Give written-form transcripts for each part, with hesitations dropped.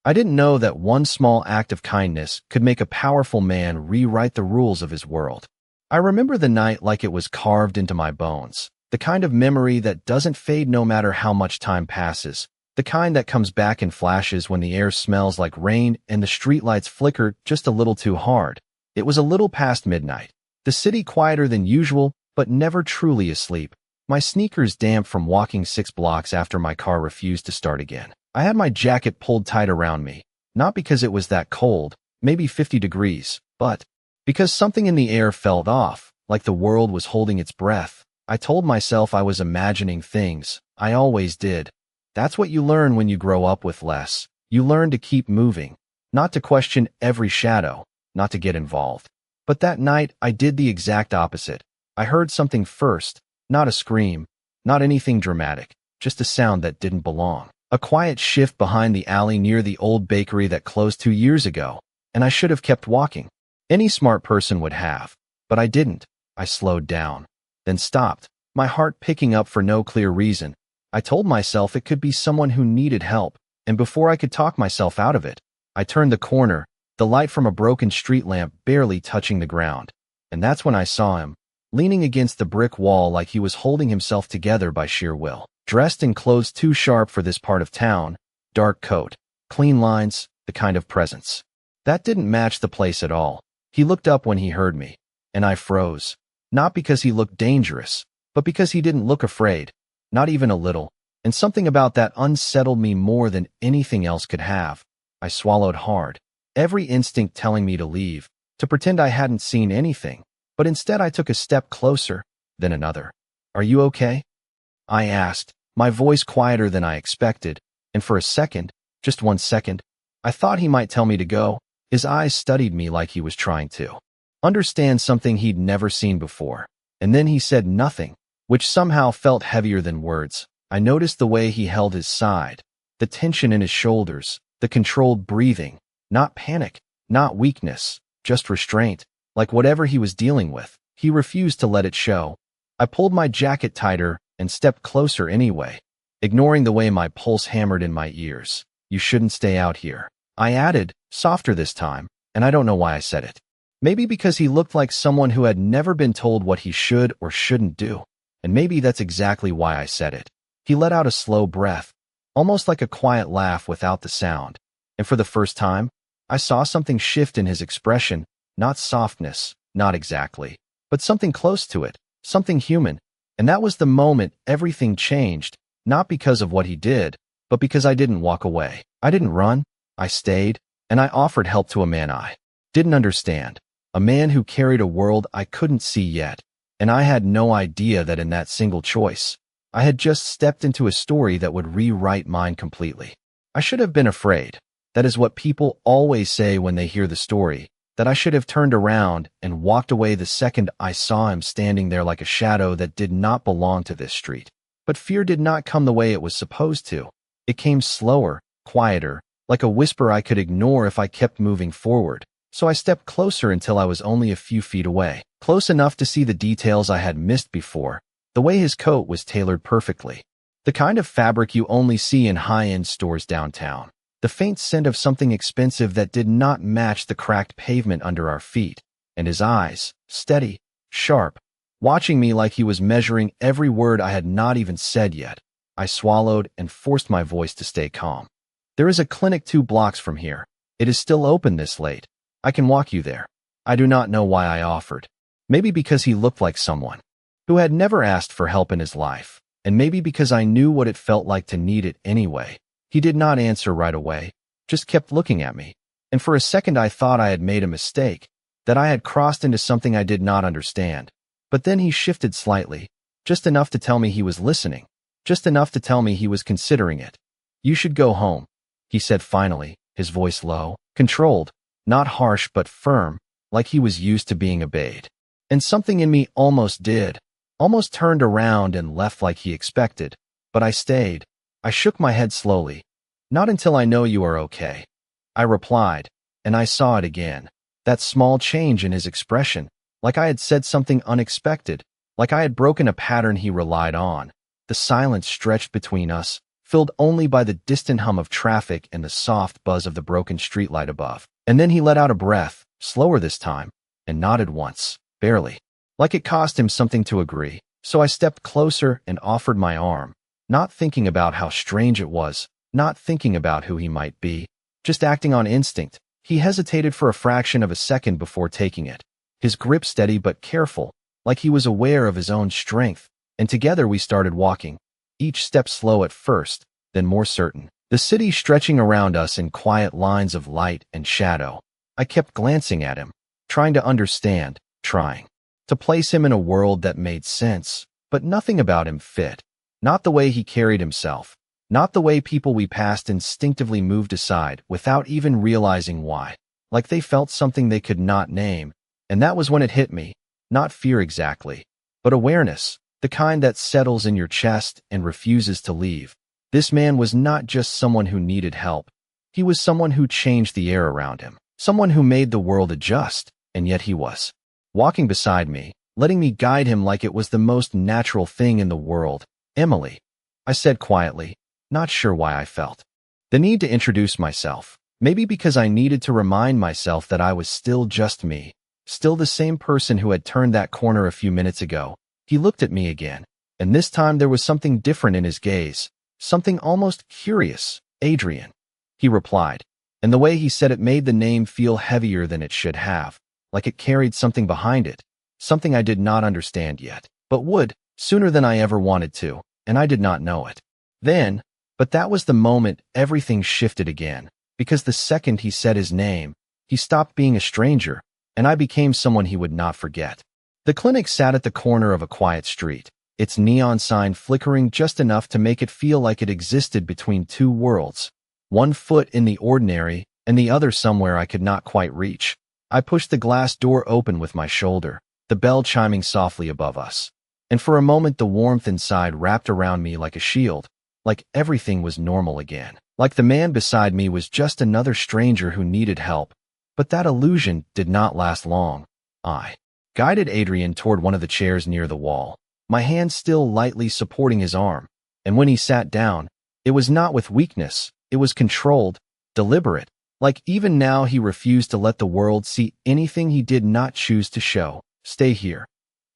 I didn't know that one small act of kindness could make a powerful man rewrite the rules of his world. I remember the night like it was carved into my bones, the kind of memory that doesn't fade no matter how much time passes, the kind that comes back in flashes when the air smells like rain and the streetlights flicker just a little too hard. It was a little past midnight, the city quieter than usual, but never truly asleep. My sneakers damp from walking 6 blocks after my car refused to start again. I had my jacket pulled tight around me, not because it was that cold, maybe 50 degrees, but because something in the air felt off, like the world was holding its breath. I told myself I was imagining things. I always did. That's what you learn when you grow up with less. You learn to keep moving, not to question every shadow, not to get involved. But that night, I did the exact opposite. I heard something first, not a scream, not anything dramatic, just a sound that didn't belong. A quiet shift behind the alley near the old bakery that closed 2 years ago, and I should have kept walking. Any smart person would have, but I didn't. I slowed down, then stopped, my heart picking up for no clear reason. I told myself it could be someone who needed help, and before I could talk myself out of it, I turned the corner, the light from a broken street lamp barely touching the ground. And that's when I saw him, leaning against the brick wall like he was holding himself together by sheer will. Dressed in clothes too sharp for this part of town, dark coat, clean lines, the kind of presence that didn't match the place at all. He looked up when he heard me, and I froze. Not because he looked dangerous, but because he didn't look afraid, not even a little, and something about that unsettled me more than anything else could have. I swallowed hard, every instinct telling me to leave, to pretend I hadn't seen anything, but instead I took a step closer, then another. "Are you okay?" I asked, my voice quieter than I expected, and for a second, just 1 second, I thought he might tell me to go. His eyes studied me like he was trying to understand something he'd never seen before. And then he said nothing, which somehow felt heavier than words. I noticed the way he held his side, the tension in his shoulders, the controlled breathing, not panic, not weakness, just restraint, like whatever he was dealing with, he refused to let it show. I pulled my jacket tighter and stepped closer anyway, ignoring the way my pulse hammered in my ears. "You shouldn't stay out here," I added, softer this time, and I don't know why I said it. Maybe because he looked like someone who had never been told what he should or shouldn't do, and maybe that's exactly why I said it. He let out a slow breath, almost like a quiet laugh without the sound, and for the first time, I saw something shift in his expression, not softness, not exactly, but something close to it, something human. And that was the moment everything changed, not because of what he did, but because I didn't walk away. I didn't run. I stayed, and I offered help to a man I didn't understand, a man who carried a world I couldn't see yet, and I had no idea that in that single choice, I had just stepped into a story that would rewrite mine completely. I should have been afraid. That is what people always say when they hear the story, that I should have turned around and walked away the second I saw him standing there like a shadow that did not belong to this street. But fear did not come the way it was supposed to. It came slower, quieter, like a whisper I could ignore if I kept moving forward. So I stepped closer until I was only a few feet away, close enough to see the details I had missed before. The way his coat was tailored perfectly, the kind of fabric you only see in high-end stores downtown, the faint scent of something expensive that did not match the cracked pavement under our feet, and his eyes, steady, sharp, watching me like he was measuring every word I had not even said yet. I swallowed and forced my voice to stay calm. "There is a clinic 2 blocks from here. It is still open this late. I can walk you there." I do not know why I offered. Maybe because he looked like someone who had never asked for help in his life, and maybe because I knew what it felt like to need it anyway. He did not answer right away, just kept looking at me, and for a second I thought I had made a mistake, that I had crossed into something I did not understand. But then he shifted slightly, just enough to tell me he was listening, just enough to tell me he was considering it. "You should go home," he said finally, his voice low, controlled, not harsh but firm, like he was used to being obeyed. And something in me almost turned around and left like he expected, but I stayed. I shook my head slowly. "Not until I know you are okay," I replied, and I saw it again, that small change in his expression, like I had said something unexpected, like I had broken a pattern he relied on. The silence stretched between us, filled only by the distant hum of traffic and the soft buzz of the broken streetlight above. And then he let out a breath, slower this time, and nodded once, barely, like it cost him something to agree. So I stepped closer and offered my arm, not thinking about how strange it was, not thinking about who he might be, just acting on instinct. He hesitated for a fraction of a second before taking it, his grip steady but careful, like he was aware of his own strength, and together we started walking, each step slow at first, then more certain. The city stretching around us in quiet lines of light and shadow. I kept glancing at him, trying to understand, trying to place him in a world that made sense, but nothing about him fit. Not the way he carried himself, not the way people we passed instinctively moved aside without even realizing why, like they felt something they could not name. And that was when it hit me, not fear exactly, but awareness, the kind that settles in your chest and refuses to leave. This man was not just someone who needed help. He was someone who changed the air around him, someone who made the world adjust, and yet he was walking beside me, letting me guide him like it was the most natural thing in the world. Emily, I said quietly, not sure why I felt the need to introduce myself. Maybe because I needed to remind myself that I was still just me, still the same person who had turned that corner a few minutes ago. He looked at me again, and this time there was something different in his gaze, something almost curious. Adrian, he replied, and the way he said it made the name feel heavier than it should have, like it carried something behind it, something I did not understand yet, but would, sooner than I ever wanted to, and I did not know it then. But that was the moment everything shifted again, because the second he said his name, he stopped being a stranger, and I became someone he would not forget. The clinic sat at the corner of a quiet street, its neon sign flickering just enough to make it feel like it existed between two worlds, one foot in the ordinary and the other somewhere I could not quite reach. I pushed the glass door open with my shoulder, the bell chiming softly above us, and for a moment the warmth inside wrapped around me like a shield, like everything was normal again, like the man beside me was just another stranger who needed help. But that illusion did not last long. I guided Adrian toward one of the chairs near the wall, my hand still lightly supporting his arm, and when he sat down, it was not with weakness, it was controlled, deliberate, like even now he refused to let the world see anything he did not choose to show. Stay here,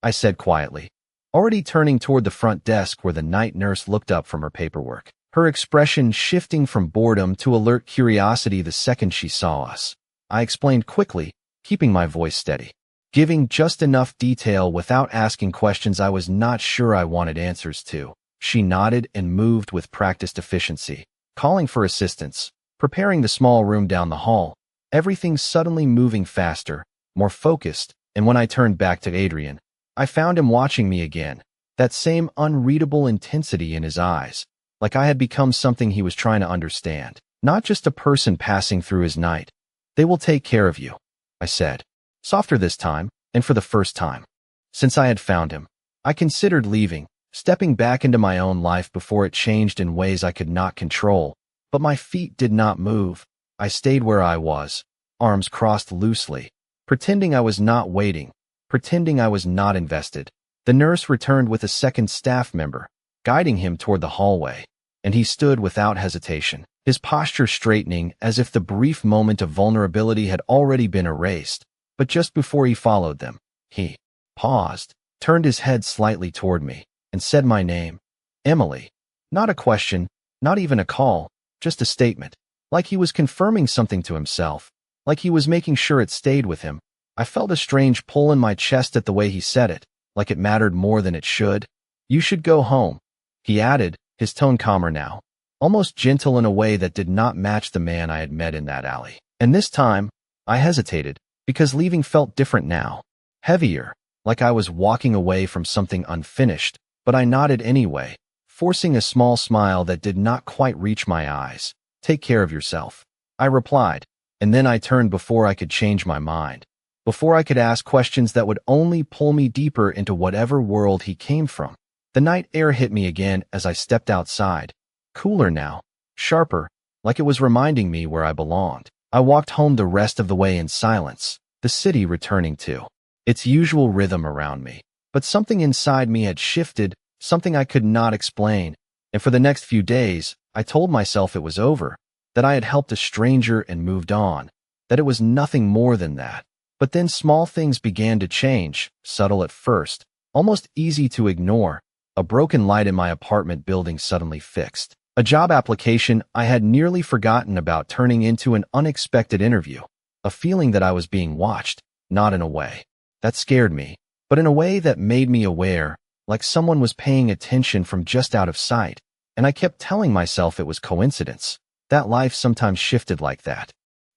I said quietly, already turning toward the front desk where the night nurse looked up from her paperwork, her expression shifting from boredom to alert curiosity the second she saw us. I explained quickly, keeping my voice steady, giving just enough detail without asking questions I was not sure I wanted answers to. She nodded and moved with practiced efficiency, calling for assistance, preparing the small room down the hall, everything suddenly moving faster, more focused, and when I turned back to Adrian, I found him watching me again, that same unreadable intensity in his eyes, like I had become something he was trying to understand, not just a person passing through his night. They will take care of you, I said, softer this time, and for the first time since I had found him, I considered leaving, stepping back into my own life before it changed in ways I could not control, but my feet did not move. I stayed where I was, arms crossed loosely, pretending I was not waiting, pretending I was not invested. The nurse returned with a second staff member, guiding him toward the hallway, and he stood without hesitation, his posture straightening as if the brief moment of vulnerability had already been erased. But just before he followed them, he paused, turned his head slightly toward me, and said my name, Emily. Not a question, not even a call, just a statement, like he was confirming something to himself, like he was making sure it stayed with him. I felt a strange pull in my chest at the way he said it, like it mattered more than it should. You should go home, he added, his tone calmer now, almost gentle in a way that did not match the man I had met in that alley. And this time, I hesitated, because leaving felt different now, heavier, like I was walking away from something unfinished, but I nodded anyway, forcing a small smile that did not quite reach my eyes. Take care of yourself, I replied, and then I turned before I could change my mind, before I could ask questions that would only pull me deeper into whatever world he came from. The night air hit me again as I stepped outside, cooler now, sharper, like it was reminding me where I belonged. I walked home the rest of the way in silence, the city returning to its usual rhythm around me. But something inside me had shifted, something I could not explain, And for the next few days, I told myself it was over, that I had helped a stranger and moved on, that it was nothing more than that. But then small things began to change, subtle at first, almost easy to ignore. A broken light in my apartment building suddenly fixed. A job application I had nearly forgotten about turning into an unexpected interview. A feeling that I was being watched, not in a way that scared me, but in a way that made me aware, like someone was paying attention from just out of sight. And I kept telling myself it was coincidence, that life sometimes shifted like that,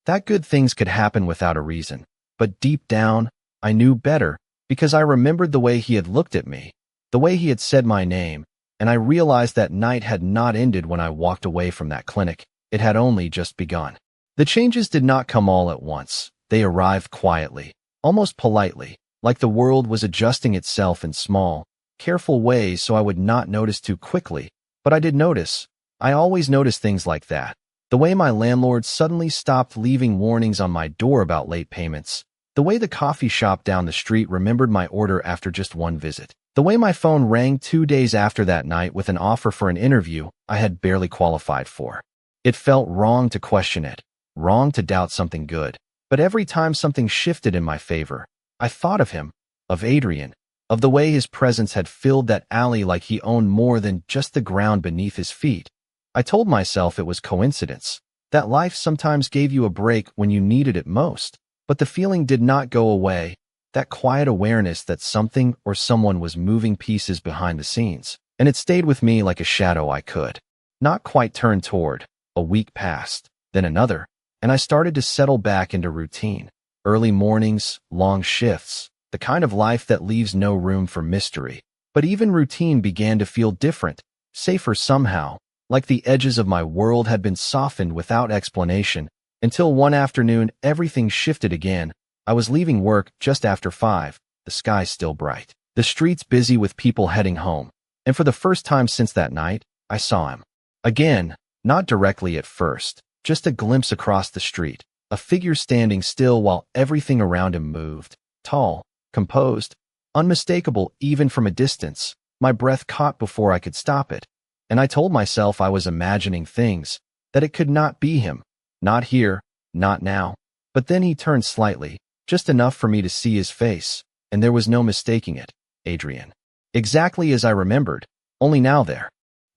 that good things could happen without a reason. But deep down, I knew better, because I remembered the way he had looked at me, the way he had said my name, and I realized that night had not ended when I walked away from that clinic. It had only just begun. The changes did not come all at once. They arrived quietly, almost politely, like the world was adjusting itself in small, careful ways so I would not notice too quickly. But I did notice. I always notice things like that. The way my landlord suddenly stopped leaving warnings on my door about late payments. The way the coffee shop down the street remembered my order after just one visit. The way my phone rang 2 days after that night with an offer for an interview I had barely qualified for. It felt wrong to question it, wrong to doubt something good. But every time something shifted in my favor, I thought of him, of Adrian, of the way his presence had filled that alley like he owned more than just the ground beneath his feet. I told myself it was coincidence, that life sometimes gave you a break when you needed it most. But the feeling did not go away, that quiet awareness that something or someone was moving pieces behind the scenes. And it stayed with me like a shadow I could not quite turn toward. A week passed, then another, and I started to settle back into routine. Early mornings, long shifts, the kind of life that leaves no room for mystery. But even routine began to feel different, safer somehow, like the edges of my world had been softened without explanation, until one afternoon everything shifted again. I was leaving work just after 5, the sky still bright, the streets busy with people heading home. And for the first time since that night, I saw him. Again, not directly at first, just a glimpse across the street, a figure standing still while everything around him moved. Tall, composed, unmistakable even from a distance. My breath caught before I could stop it. And I told myself I was imagining things, that it could not be him. Not here, not now. But then he turned slightly, just enough for me to see his face, and there was no mistaking it. Adrian. Exactly as I remembered, only now there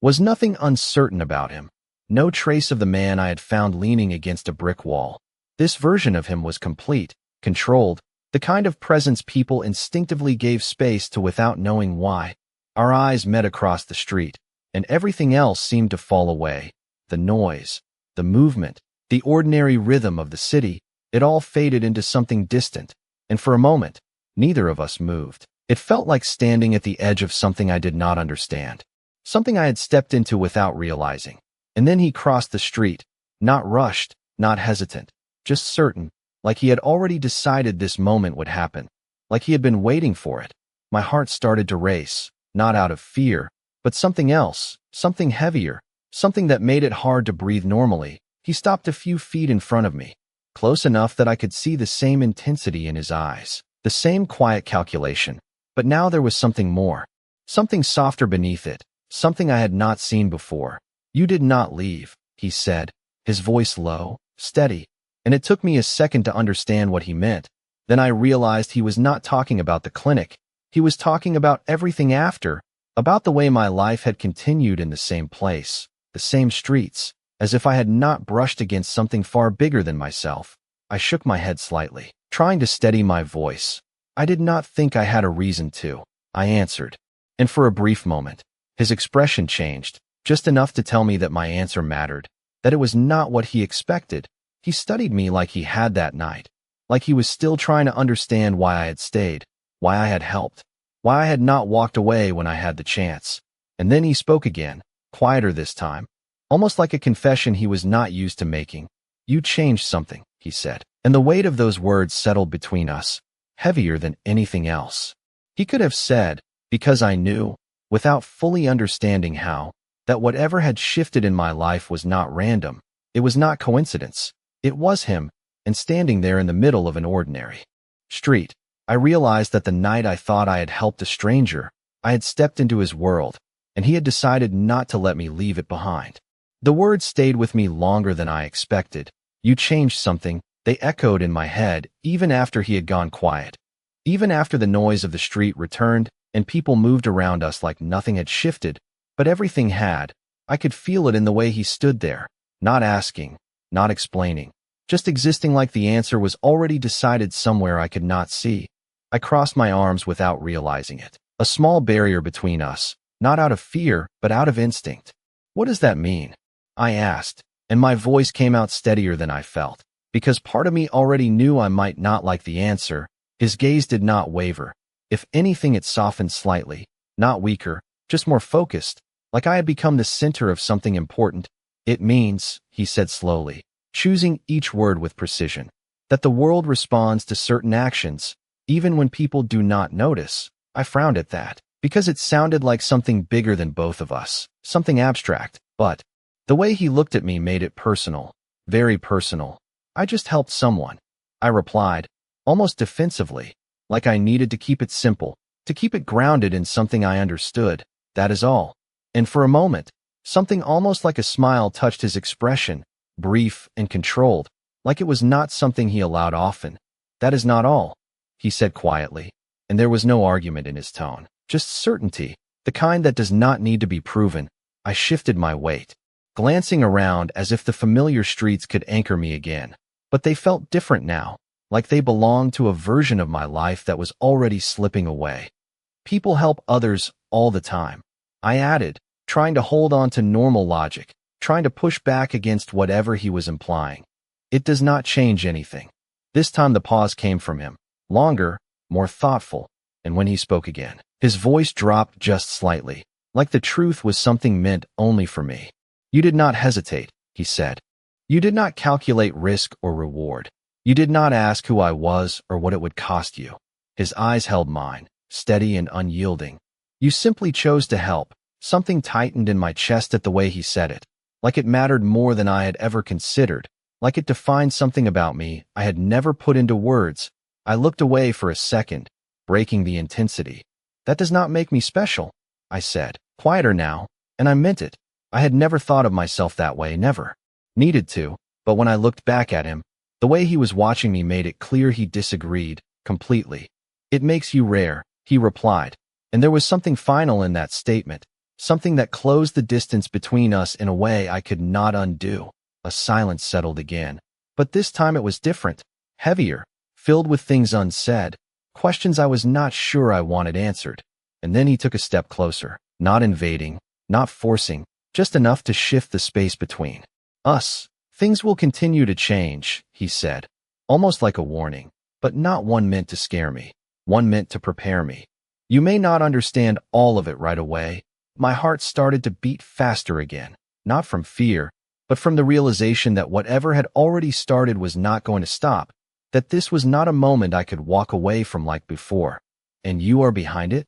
was nothing uncertain about him. No trace of the man I had found leaning against a brick wall. This version of him was complete, controlled, the kind of presence people instinctively gave space to without knowing why. Our eyes met across the street, and everything else seemed to fall away. The noise, the movement, the ordinary rhythm of the city, it all faded into something distant, and for a moment, neither of us moved. It felt like standing at the edge of something I did not understand, something I had stepped into without realizing. And then he crossed the street, not rushed, not hesitant, just certain, like he had already decided this moment would happen, like he had been waiting for it. My heart started to race, not out of fear, but something else, something heavier, something that made it hard to breathe normally. He stopped a few feet in front of me, close enough that I could see the same intensity in his eyes, the same quiet calculation. But now there was something more, something softer beneath it, something I had not seen before. "You did not leave," he said, his voice low, steady, and it took me a second to understand what he meant. Then I realized he was not talking about the clinic. He was talking about everything after, about the way my life had continued in the same place, the same streets, as if I had not brushed against something far bigger than myself. I shook my head slightly, trying to steady my voice. I did not think I had a reason to, I answered. And for a brief moment, his expression changed, just enough to tell me that my answer mattered, that it was not what he expected. He studied me like he had that night, like he was still trying to understand why I had stayed, why I had helped, why I had not walked away when I had the chance. And then he spoke again, quieter this time, almost like a confession he was not used to making. "You changed something," he said, and the weight of those words settled between us, heavier than anything else. He could have said, because I knew, without fully understanding how, that whatever had shifted in my life was not random. It was not coincidence. It was him, and standing there in the middle of an ordinary street, I realized that the night I thought I had helped a stranger, I had stepped into his world, and he had decided not to let me leave it behind. The words stayed with me longer than I expected. You changed something, they echoed in my head, even after he had gone quiet. Even after the noise of the street returned, and people moved around us like nothing had shifted, but everything had. I could feel it in the way he stood there, not asking, not explaining, just existing like the answer was already decided somewhere I could not see. I crossed my arms without realizing it. A small barrier between us, not out of fear, but out of instinct. What does that mean? I asked, and my voice came out steadier than I felt, because part of me already knew I might not like the answer. His gaze did not waver. If anything, it softened slightly, not weaker, just more focused, like I had become the center of something important. It means, he said slowly, choosing each word with precision, that the world responds to certain actions, even when people do not notice. I frowned at that, because it sounded like something bigger than both of us, something abstract, but the way he looked at me made it personal, very personal. I just helped someone, I replied, almost defensively, like I needed to keep it simple, to keep it grounded in something I understood, that is all. And for a moment, something almost like a smile touched his expression, brief and controlled, like it was not something he allowed often. That is not all, he said quietly, and there was no argument in his tone, just certainty, the kind that does not need to be proven. I shifted my weight, glancing around as if the familiar streets could anchor me again, but they felt different now, like they belonged to a version of my life that was already slipping away. People help others all the time, I added, trying to hold on to normal logic, trying to push back against whatever he was implying. It does not change anything. This time the pause came from him, longer, more thoughtful, and when he spoke again, his voice dropped just slightly, like the truth was something meant only for me. You did not hesitate, he said. You did not calculate risk or reward. You did not ask who I was or what it would cost you. His eyes held mine, steady and unyielding. You simply chose to help. Something tightened in my chest at the way he said it, like it mattered more than I had ever considered, like it defined something about me I had never put into words. I looked away for a second, breaking the intensity. That does not make me special, I said, quieter now, and I meant it. I had never thought of myself that way, never. Needed to, but when I looked back at him, the way he was watching me made it clear he disagreed, completely. It makes you rare, he replied, and there was something final in that statement, something that closed the distance between us in a way I could not undo. A silence settled again, but this time it was different, heavier, filled with things unsaid, questions I was not sure I wanted answered. And then he took a step closer, not invading, not forcing, just enough to shift the space between us. Things will continue to change, he said, almost like a warning, but not one meant to scare me, one meant to prepare me. You may not understand all of it right away. My heart started to beat faster again, not from fear, but from the realization that whatever had already started was not going to stop, that this was not a moment I could walk away from like before. And you are behind it?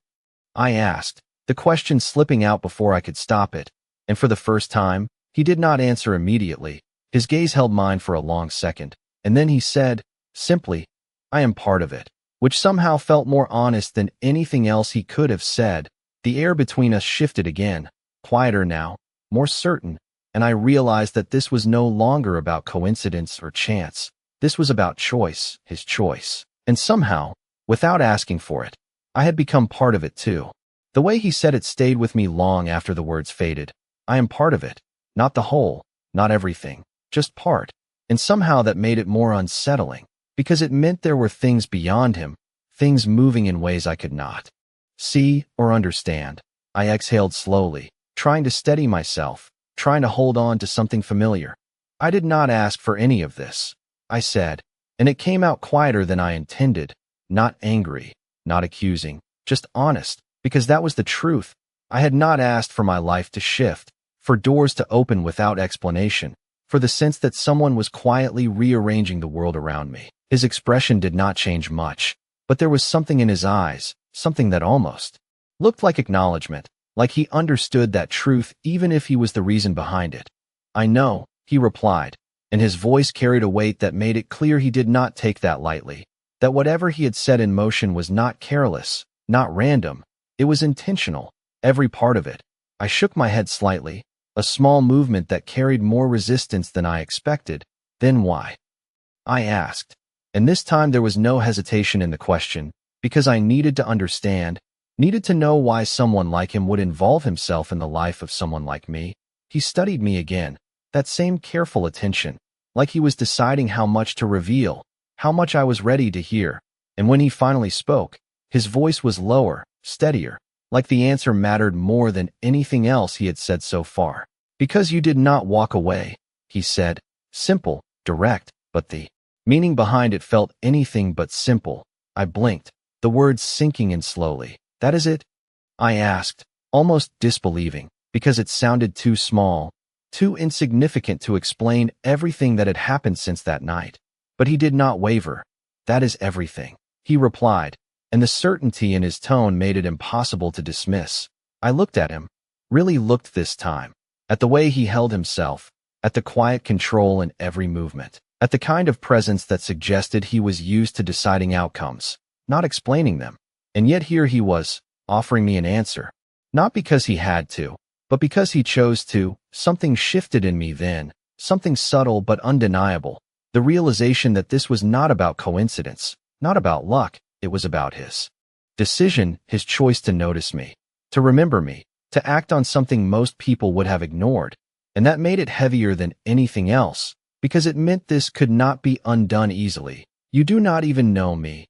I asked, the question slipping out before I could stop it, and for the first time, he did not answer immediately. His gaze held mine for a long second, and then he said, simply, I am part of it, which somehow felt more honest than anything else he could have said. The air between us shifted again, quieter now, more certain, and I realized that this was no longer about coincidence or chance. This was about choice, his choice. And somehow, without asking for it, I had become part of it too. The way he said it stayed with me long after the words faded. I am part of it, not the whole, not everything, just part. And somehow that made it more unsettling, because it meant there were things beyond him, things moving in ways I could not see or understand. I exhaled slowly, trying to steady myself, trying to hold on to something familiar. I did not ask for any of this, I said, and it came out quieter than I intended, not angry, not accusing, just honest, because that was the truth. I had not asked for my life to shift, for doors to open without explanation, for the sense that someone was quietly rearranging the world around me. His expression did not change much, but there was something in his eyes, something that almost looked like acknowledgement, like he understood that truth even if he was the reason behind it. I know, he replied, and his voice carried a weight that made it clear he did not take that lightly, that whatever he had set in motion was not careless, not random, it was intentional, every part of it. I shook my head slightly, a small movement that carried more resistance than I expected. Then why? I asked. And this time there was no hesitation in the question, because I needed to understand, needed to know why someone like him would involve himself in the life of someone like me. He studied me again, that same careful attention, like he was deciding how much to reveal, how much I was ready to hear. And when he finally spoke, his voice was lower, steadier, like the answer mattered more than anything else he had said so far. Because you did not walk away, he said, simple, direct, but the meaning behind it felt anything but simple. I blinked, the words sinking in slowly. That is it? I asked, almost disbelieving, because it sounded too small, too insignificant to explain everything that had happened since that night. But he did not waver. That is everything, he replied, and the certainty in his tone made it impossible to dismiss. I looked at him, really looked this time, at the way he held himself, at the quiet control in every movement, at the kind of presence that suggested he was used to deciding outcomes, not explaining them. And yet here he was, offering me an answer. Not because he had to, but because he chose to. Something shifted in me then, something subtle but undeniable. The realization that this was not about coincidence, not about luck, it was about his decision, his choice to notice me, to remember me, to act on something most people would have ignored. And that made it heavier than anything else, because it meant this could not be undone easily. You do not even know me,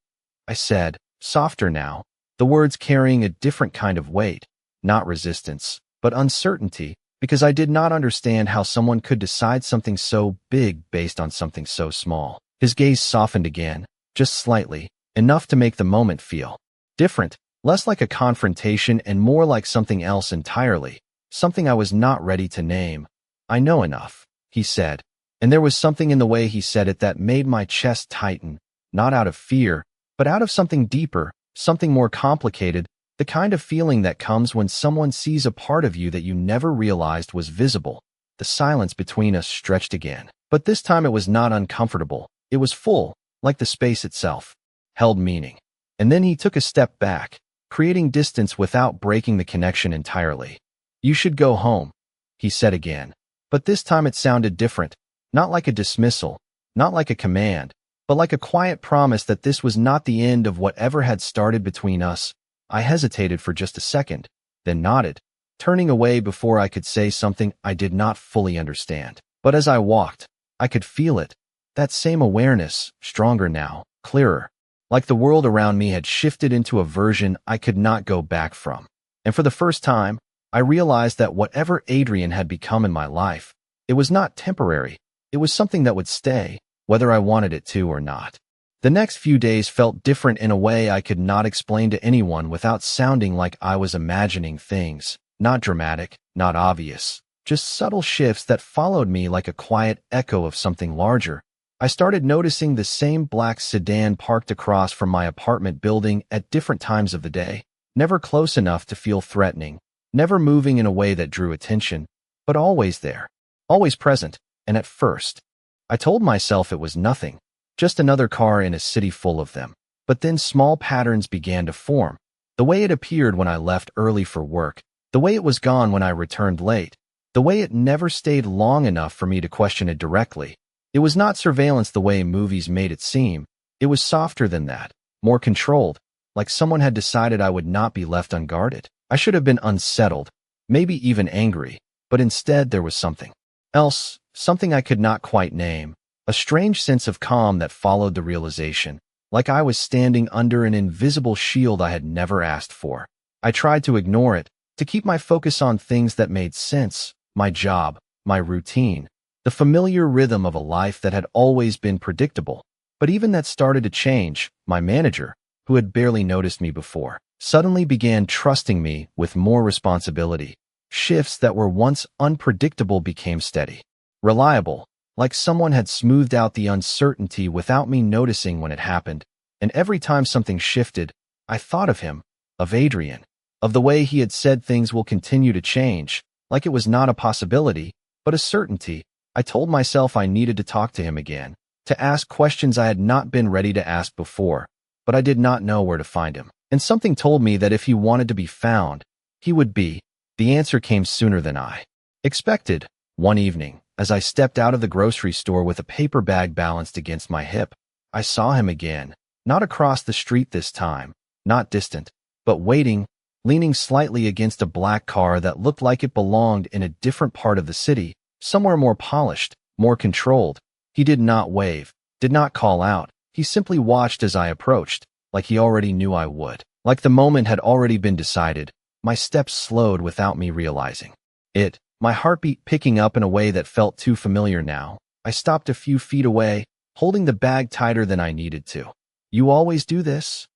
I said, softer now, the words carrying a different kind of weight, not resistance, but uncertainty, because I did not understand how someone could decide something so big based on something so small. His gaze softened again, just slightly, enough to make the moment feel different, less like a confrontation and more like something else entirely, something I was not ready to name. I know enough, he said, and there was something in the way he said it that made my chest tighten, not out of fear, but out of something deeper, something more complicated, the kind of feeling that comes when someone sees a part of you that you never realized was visible. The silence between us stretched again, but this time it was not uncomfortable. It was full, like the space itself held meaning. And then he took a step back, creating distance without breaking the connection entirely. You should go home, he said again, but this time it sounded different, not like a dismissal, not like a command, but like a quiet promise that this was not the end of whatever had started between us. I hesitated for just a second, then nodded, turning away before I could say something I did not fully understand. But as I walked, I could feel it, that same awareness, stronger now, clearer, like the world around me had shifted into a version I could not go back from. And for the first time, I realized that whatever Adrian had become in my life, it was not temporary, it was something that would stay, whether I wanted it to or not. The next few days felt different in a way I could not explain to anyone without sounding like I was imagining things, not dramatic, not obvious, just subtle shifts that followed me like a quiet echo of something larger. I started noticing the same black sedan parked across from my apartment building at different times of the day, never close enough to feel threatening, never moving in a way that drew attention, but always there, always present. And at first, I told myself it was nothing, just another car in a city full of them. But then small patterns began to form. The way it appeared when I left early for work, the way it was gone when I returned late, the way it never stayed long enough for me to question it directly. It was not surveillance the way movies made it seem. It was softer than that, more controlled, like someone had decided I would not be left unguarded. I should have been unsettled, maybe even angry, but instead there was something else, something I could not quite name. A strange sense of calm that followed the realization, like I was standing under an invisible shield I had never asked for. I tried to ignore it, to keep my focus on things that made sense, my job, my routine, the familiar rhythm of a life that had always been predictable. But even that started to change. My manager, who had barely noticed me before, suddenly began trusting me with more responsibility. Shifts that were once unpredictable became steady, reliable, like someone had smoothed out the uncertainty without me noticing when it happened. And every time something shifted, I thought of him, of Adrian, of the way he had said things will continue to change, like it was not a possibility, but a certainty. I told myself I needed to talk to him again, to ask questions I had not been ready to ask before, but I did not know where to find him. And something told me that if he wanted to be found, he would be. The answer came sooner than I expected. One evening, as I stepped out of the grocery store with a paper bag balanced against my hip, I saw him again, not across the street this time, not distant, but waiting, leaning slightly against a black car that looked like it belonged in a different part of the city, somewhere more polished, more controlled. He did not wave, did not call out. He simply watched as I approached, like he already knew I would. Like the moment had already been decided, my steps slowed without me realizing it, my heartbeat picking up in a way that felt too familiar now. I stopped a few feet away, holding the bag tighter than I needed to. "You always do this?"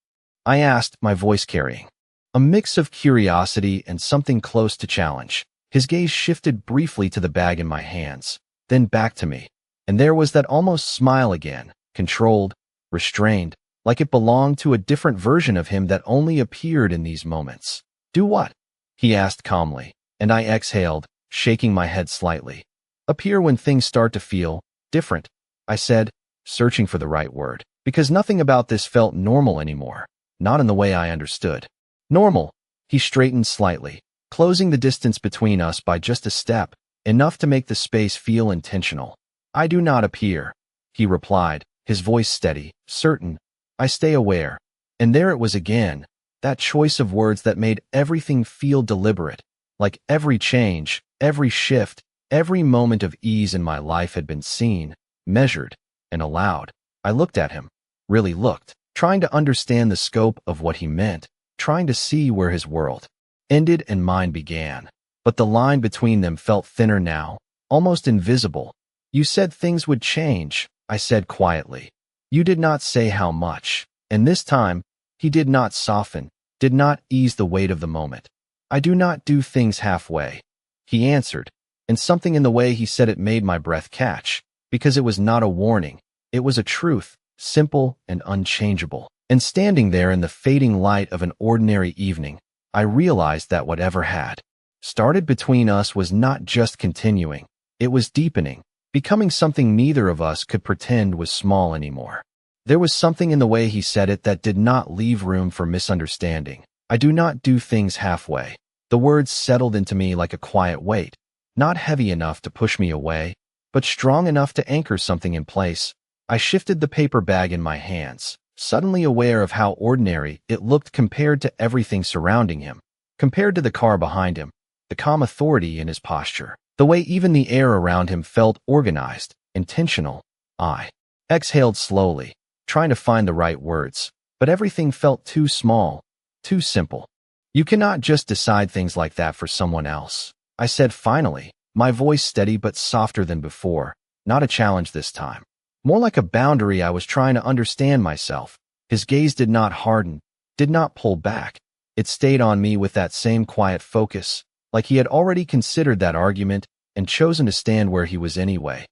I asked, my voice carrying a mix of curiosity and something close to challenge. His gaze shifted briefly to the bag in my hands, then back to me. And there was that almost smile again, controlled, restrained, like it belonged to a different version of him that only appeared in these moments. "Do what?" he asked calmly, and I exhaled, shaking my head slightly. "Appear when things start to feel different," I said, searching for the right word, because nothing about this felt normal anymore, not in the way I understood. "Normal." He straightened slightly, closing the distance between us by just a step, enough to make the space feel intentional. "I do not appear," he replied, his voice steady, certain. "I stay aware." And there it was again, that choice of words that made everything feel deliberate, like every change, every shift, every moment of ease in my life had been seen, measured, and allowed. I looked at him, really looked, trying to understand the scope of what he meant, trying to see where his world ended and mine began. But the line between them felt thinner now, almost invisible. "You said things would change," I said quietly. "You did not say how much." And this time, he did not soften, did not ease the weight of the moment. "I do not do things halfway," he answered, and something in the way he said it made my breath catch, because it was not a warning. It was a truth, simple and unchangeable. And standing there in the fading light of an ordinary evening, I realized that whatever had started between us was not just continuing, it was deepening, becoming something neither of us could pretend was small anymore. There was something in the way he said it that did not leave room for misunderstanding. "I do not do things halfway." The words settled into me like a quiet weight, not heavy enough to push me away, but strong enough to anchor something in place. I shifted the paper bag in my hands, suddenly aware of how ordinary it looked compared to everything surrounding him, compared to the car behind him, the calm authority in his posture, the way even the air around him felt organized, intentional. I exhaled slowly, trying to find the right words, but everything felt too small, too simple. "You cannot just decide things like that for someone else," I said finally, my voice steady but softer than before, not a challenge this time. More like a boundary I was trying to understand myself. His gaze did not harden, did not pull back. It stayed on me with that same quiet focus, like he had already considered that argument and chosen to stand where he was anyway.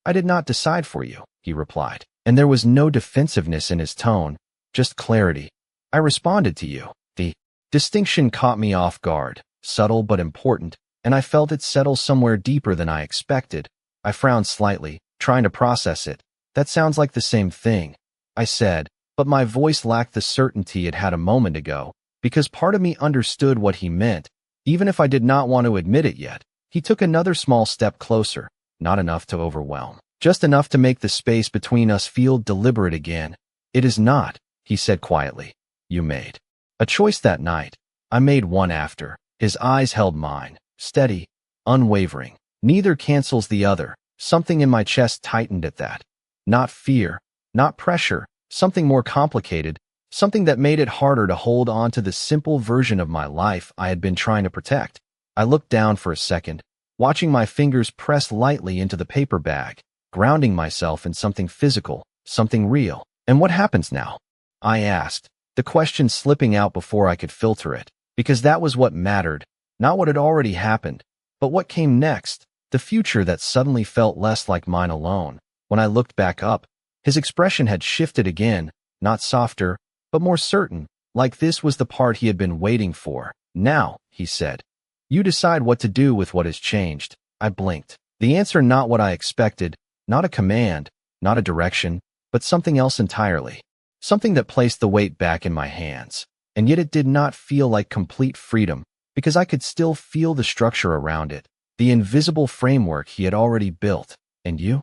"I did not decide for you," he replied, and there was no defensiveness in his tone, just clarity. "I responded to you." The distinction caught me off guard, subtle but important, and I felt it settle somewhere deeper than I expected. I frowned slightly, trying to process it. "That sounds like the same thing," I said, but my voice lacked the certainty it had a moment ago, because part of me understood what he meant, even if I did not want to admit it yet. He took another small step closer, not enough to overwhelm, just enough to make the space between us feel deliberate again. "It is not," he said quietly. "You made a choice that night. I made one after." His eyes held mine, steady, unwavering. Neither cancels the other. Something in my chest tightened at that. Not fear, not pressure, something more complicated, something that made it harder to hold on to the simple version of my life I had been trying to protect. I looked down for a second, watching my fingers press lightly into the paper bag, grounding myself in something physical, something real. "And what happens now?" I asked, the question slipping out before I could filter it, because that was what mattered, not what had already happened, but what came next, the future that suddenly felt less like mine alone. When I looked back up, his expression had shifted again, not softer, but more certain, like this was the part he had been waiting for. "Now," he said, "you decide what to do with what has changed." I blinked. The answer not what I expected, not a command, not a direction, but something else entirely. Something that placed the weight back in my hands. And yet it did not feel like complete freedom. because I could still feel the structure around it, the invisible framework he had already built. And you?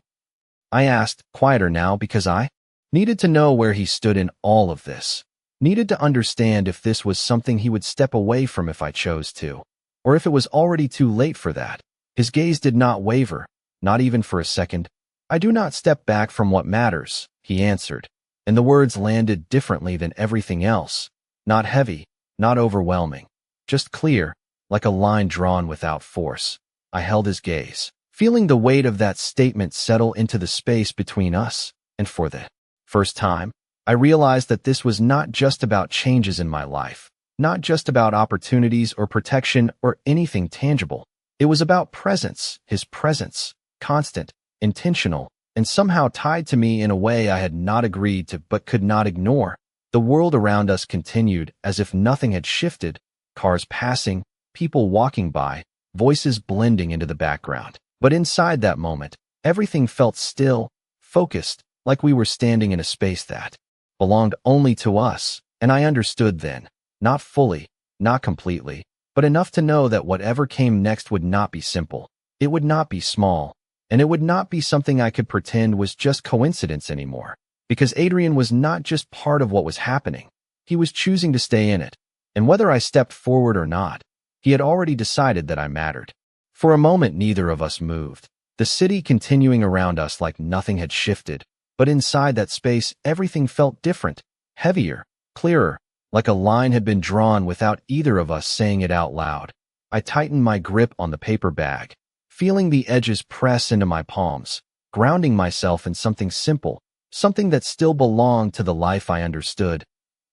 I asked, quieter now because I needed to know where he stood in all of this. Needed to understand if this was something he would step away from if I chose to, or if it was already too late for that. His gaze did not waver, not even for a second. I do not step back from what matters, he answered, and the words landed differently than everything else. Not heavy, not overwhelming, just clear, like a line drawn without force. I held his gaze, feeling the weight of that statement settle into the space between us, and for the first time, I realized that this was not just about changes in my life, not just about opportunities or protection or anything tangible. It was about presence, his presence, constant, intentional, and somehow tied to me in a way I had not agreed to but could not ignore. The world around us continued as if nothing had shifted, cars passing, people walking by, voices blending into the background. But inside that moment, everything felt still, focused, like we were standing in a space that belonged only to us. And I understood then, not fully, not completely, but enough to know that whatever came next would not be simple. It would not be small, and it would not be something I could pretend was just coincidence anymore. Because Adrian was not just part of what was happening. He was choosing to stay in it. And whether I stepped forward or not, he had already decided that I mattered. For a moment, neither of us moved, the city continuing around us like nothing had shifted. But inside that space, everything felt different, heavier, clearer, like a line had been drawn without either of us saying it out loud. I tightened my grip on the paper bag, feeling the edges press into my palms, grounding myself in something simple, something that still belonged to the life I understood.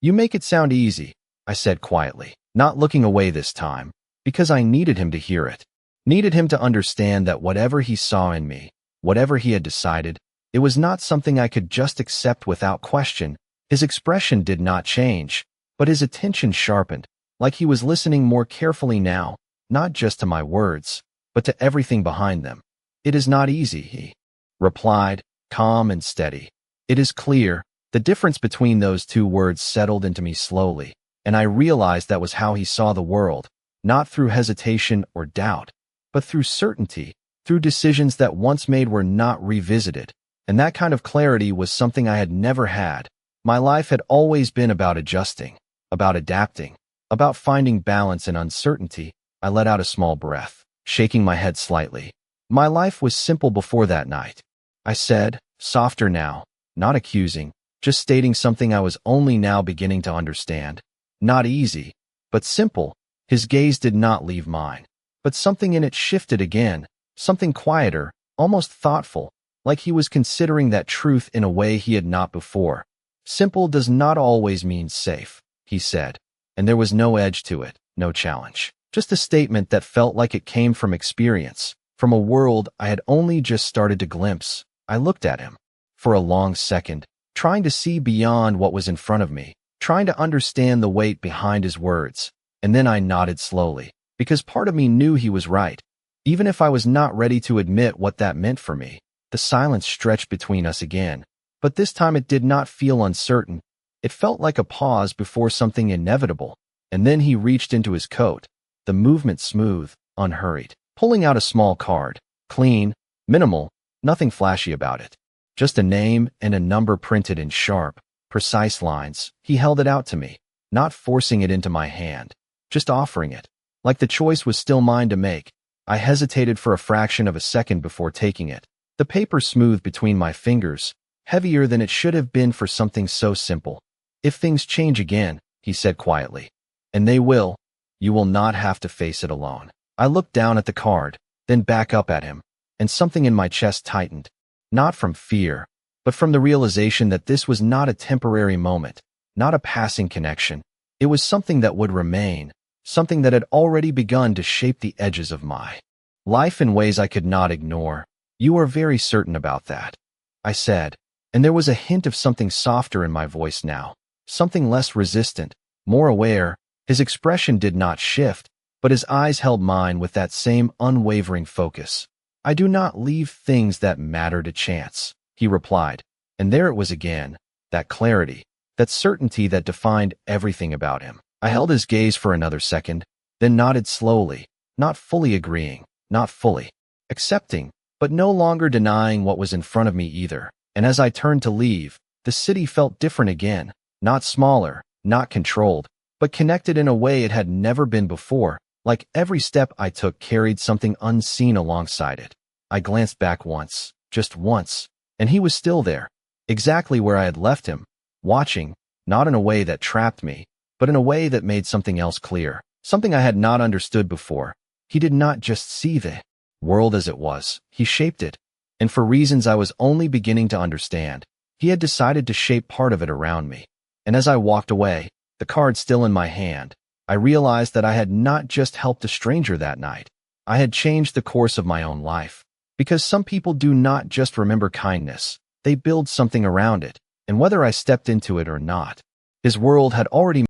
You make it sound easy, I said quietly, not looking away this time, because I needed him to hear it. Needed him to understand that whatever he saw in me, whatever he had decided, it was not something I could just accept without question. His expression did not change, but his attention sharpened, like he was listening more carefully now, not just to my words, but to everything behind them. It is not easy, he replied, calm and steady. It is clear. The difference between those two words settled into me slowly, and I realized that was how he saw the world, not through hesitation or doubt, but through certainty, through decisions that once made were not revisited. And that kind of clarity was something I had never had. My life had always been about adjusting, about adapting, about finding balance in uncertainty. I let out a small breath, shaking my head slightly. My life was simple before that night, I said, softer now, not accusing, just stating something I was only now beginning to understand. Not easy, but simple. His gaze did not leave mine, but something in it shifted again, something quieter, almost thoughtful, like he was considering that truth in a way he had not before. Simple does not always mean safe, he said, and there was no edge to it, no challenge. Just a statement that felt like it came from experience, from a world I had only just started to glimpse. I looked at him for a long second, trying to see beyond what was in front of me, trying to understand the weight behind his words. And then I nodded slowly, because part of me knew he was right, even if I was not ready to admit what that meant for me. The silence stretched between us again, but this time it did not feel uncertain. It felt like a pause before something inevitable. And then he reached into his coat, the movement smooth, unhurried, pulling out a small card, clean, minimal, nothing flashy about it. Just a name and a number printed in sharp, precise lines. He held it out to me, not forcing it into my hand, just offering it, like the choice was still mine to make. I hesitated for a fraction of a second before taking it. The paper smoothed between my fingers, heavier than it should have been for something so simple. If things change again, he said quietly, and they will, you will not have to face it alone. I looked down at the card, then back up at him, and something in my chest tightened, not from fear, but from the realization that this was not a temporary moment, not a passing connection. It was something that would remain, something that had already begun to shape the edges of my life in ways I could not ignore. You are very certain about that, I said, and there was a hint of something softer in my voice now, something less resistant, more aware. His expression did not shift, but his eyes held mine with that same unwavering focus. I do not leave things that matter to chance, he replied, and there it was again, that clarity, that certainty that defined everything about him. I held his gaze for another second, then nodded slowly, not fully agreeing, not fully accepting, but no longer denying what was in front of me either. And as I turned to leave, the city felt different again, not smaller, not controlled, but connected in a way it had never been before, like every step I took carried something unseen alongside it. I glanced back once, just once, and he was still there, exactly where I had left him, watching, not in a way that trapped me, but in a way that made something else clear, something I had not understood before. He did not just see the world as it was, he shaped it, and for reasons I was only beginning to understand, he had decided to shape part of it around me. And as I walked away, the card still in my hand, I realized that I had not just helped a stranger that night. I had changed the course of my own life. Because some people do not just remember kindness, they build something around it, and whether I stepped into it or not, his world had already